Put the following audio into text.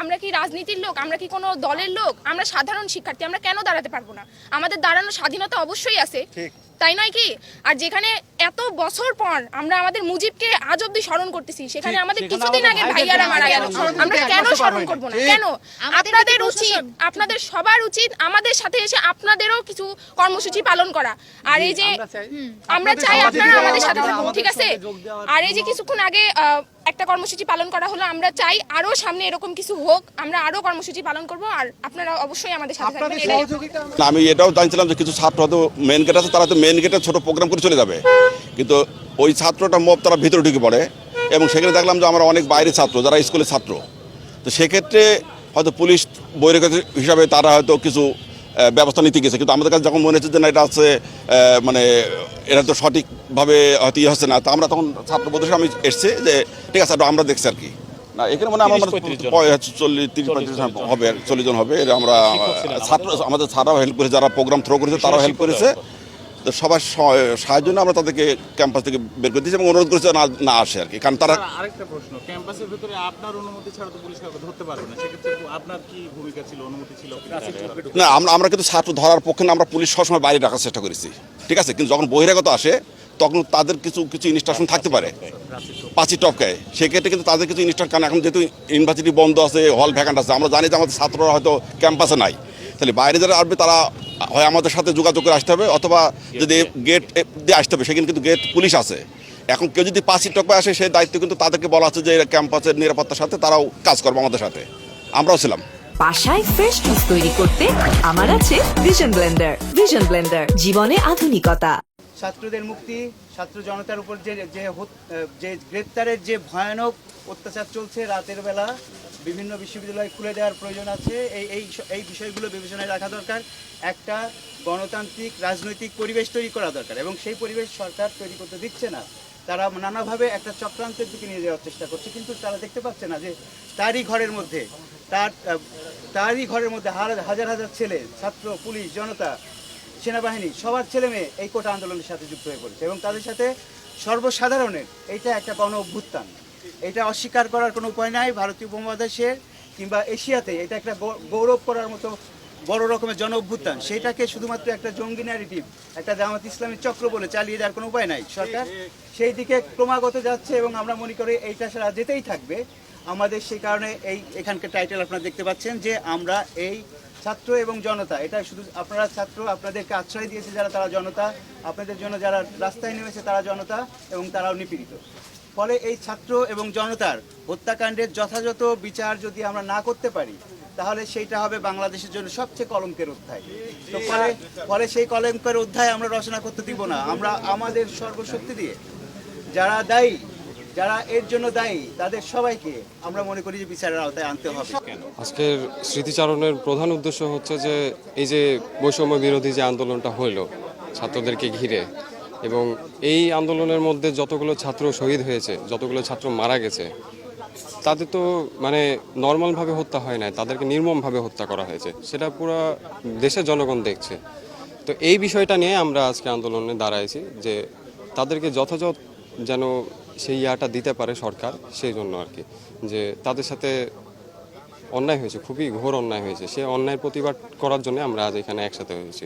আমরা কি রাজনীতির লোক, আমরা কি কোনো দলের লোক? আমরা সাধারণ শিক্ষার্থী, আমরা কেন দাঁড়াতে পারবো না? আমাদের দাঁড়ানোর স্বাধীনতা অবশ্যই আছে, তাই নয় কি? আর যেখানে এত বছর পর আমরা আমাদের মুজিবকে আজ অব্দি স্মরণ করতেছি, সেখানে আমাদের কিছুদিন আগে ভাইয়ারা মারা গেল, আমরা কেন স্মরণ করব না? কেন? আপনাদের উচিত, আপনাদের সবার উচিত আমাদের সাথে এসে আপনাদেরও কিছু কর্মসূচি পালন করা। আর এই যে আমরা চাই আপনারা আমাদের সাথে থাকুন, ঠিক আছে? আর এই যে কিছুক্ষণ আগে একটা কর্মসূচি পালন করা হলো, আমরা চাই আরো সামনে এরকম কিছু হোক, আমরা আরো কর্মসূচি পালন করব, আর আপনারা অবশ্যই আমাদের সাথে থাকবেন। আমি এটাও জানছিলাম যে কিছু ছাত্র হয়তো মেন গেট আছে, তারা তো মেন গেটে ছোট প্রোগ্রাম করে চলে যাবে, কিন্তু ওই ছাত্রটা মব তারা ভিতরে ঢুকে পড়ে, এবং সেখানে দেখলাম যে আমরা অনেক বাইরের ছাত্র যারা স্কুলের ছাত্র, তো সেক্ষেত্রে হয়তো পুলিশ বহিরাগত হিসাবে তারা হয়তো কিছু ব্যবস্থা নিতে গেছে, কিন্তু আমাদের কাছে যখন মনে হচ্ছে যে না এটা আছে মানে এটা তো সঠিকভাবে হয়তো ইয়ে হচ্ছে না, তো আমরা তখন ছাত্র প্রদেশে আমি এসছি যে ঠিক আছে আমরা দেখছি আর কি। না এখানে মানে আমার 40-35 হবে, 40 জন হবে। আমরা ছাত্র আমাদের ছাড়াও হেল্প করেছে, যারা প্রোগ্রাম থ্রো করেছে তারাও হেল্প করেছে, তো সবার সাহায্য নিয়ে আমরা তাদেরকে ক্যাম্পাস থেকে বের করে দিয়েছি এবং অনুরোধ করেছে না আসে আর কি, কারণ তারা। আরেকটা প্রশ্ন, ক্যাম্পাসের ভিতরে আপনার অনুমতি ছাড়া তো পুলিশ কাউকে ধরতে পারবে না, সেক্ষেত্রে আপনার কি ভূমিকা ছিল, অনুমতি ছিল? না আমরা কিন্তু ছাত্র ধরার পক্ষে না, আমরা পুলিশ সবসময় বাইরে রাখার চেষ্টা করেছি, ঠিক আছে, কিন্তু যখন বহিরাগত আসে তখন তাদের কিছু ইনস্ট্রাকশন থাকতে পারে পাঁচি টপকায়, সেক্ষেত্রে কিন্তু তাদের কিছু ইনস্ট্রাকশন, কারণ এখন যেহেতু ইউনিভার্সিটি বন্ধ আছে, হল ভ্যাকান্ট আছে, আমরা জানি যে আমাদের ছাত্ররা হয়তো ক্যাম্পাসে নাই, তাহলে বাইরে যারা আসবে তারা হয় আমাদের সাথে যোগাযোগ করে আসতে হবে, অথবা যদি গেট দিয়ে আসতে হবে, সেখানে কিন্তু গেট পুলিশ আছে। এখন কেউ যদি পাঁচি টপকায় আসে, সেই দায়িত্ব কিন্তু তাদেরকে বলা আছে যে ক্যাম্পাসের নিরাপত্তার সাথে তারাও কাজ করবে আমাদের সাথে, আমরাও ছিলাম। বাসায় ফ্রেশ জুস তৈরি করতে আমার আছে ভিশন ব্লেন্ডার। ভিশন ব্লেন্ডার, জীবনে আধুনিকতা। ছাত্রদের মুক্তি, ছাত্র জনতার উপর যে গ্রেপ্তারের যে ভয়ানক অত্যাচার চলছে, রাতের বেলা বিভিন্ন বিশ্ববিদ্যালয় খুলে দেওয়ার প্রয়োজন আছে। এই বিষয়গুলো বিবেচনায় রাখা দরকার। একটা গণতান্ত্রিক রাজনৈতিক পরিবেশ তৈরি করা দরকার, এবং সেই পরিবেশ সরকার তৈরি করতে দিচ্ছে না। তারা নানাভাবে একটা চক্রান্তের দিকে নিয়ে যাওয়ার চেষ্টা করছে, কিন্তু তারা দেখতে পাচ্ছে না যে তারই ঘরের মধ্যে হাজার হাজার ছেলে, ছাত্র, পুলিশ, জনতা, সেনাবাহিনী, সবার ছেলে মেয়ে এই কোটা আন্দোলনের সাথে যুক্ত হয়ে পড়েছে, এবং তাদের সাথে সর্বসাধারণের এইটা একটা গণ অভ্যুত্থান। এটা অস্বীকার করার কোনো উপায় নাই। ভারতীয় উপমহাদেশের কিংবা এশিয়াতে এটা একটা গৌরব করার মতো বড় রকমের জন অভ্যুত্থান। সেইটাকে শুধুমাত্র একটা জঙ্গি ন্যারেটিভ, একটা জামাত ইসলামী চক্র বলে চালিয়ে দেওয়ার কোনো উপায় নাই। সরকার সেই দিকে ক্রমাগত যাচ্ছে, এবং আমরা মনে করি এইটা সারা যেতেই থাকবে আমাদের। সেই কারণে এখানকার টাইটেল আপনারা দেখতে পাচ্ছেন যে আমরা এই ছাত্র এবং জনতা, এটা শুধু আপনারা ছাত্র, আপনাদেরকে আশ্রয় দিয়েছে যারা, তারা জনতা, আপনাদের জন্য যারা রাস্তায় নেমেছে তারা জনতা, এবং তারাও নিপীড়িত। ফলে এই ছাত্র এবং জনতার হত্যাকাণ্ডের যথাযথ বিচার যদি আমরা না করতে পারি, তাহলে সেইটা হবে বাংলাদেশের জন্য সবচেয়ে কলঙ্কের অধ্যায়। তো ফলে সেই কলঙ্কের অধ্যায় আমরা রচনা করতে দিব না। আমরা আমাদের সর্বশক্তি দিয়ে যারা দায়ী, যারা এর জন্য দায়ী, তাদের সবাইকে আমরা মনে করি যে বিচারের আওতায় আনতে হবে। আজকের স্মৃতিচারণের প্রধান উদ্দেশ্য হচ্ছে যে এই যে বৈষম্য বিরোধী যে আন্দোলনটা হইল ছাত্রদেরকে ঘিরে, এবং এই আন্দোলনের মধ্যে যতগুলো ছাত্র শহীদ হয়েছে, যতগুলো ছাত্র মারা গেছে, তাদের তো মানে নর্মালভাবে হত্যা হয় নাই, তাদেরকে নির্মমভাবে হত্যা করা হয়েছে, সেটা পুরো দেশের জনগণ দেখছে। তো এই বিষয়টা নিয়ে আমরা আজকে আন্দোলনে দাঁড়াইছি যে তাদেরকে যথাযথ যেন সেই ইয়াটা দিতে পারে সরকার, সেই জন্য আর কি, যে তাদের সাথে অন্যায় হয়েছে, খুবই ঘোর অন্যায় হয়েছে, সে অন্যায়ের প্রতিবাদ করার জন্য আমরা আজ এখানে একসাথে হয়েছি।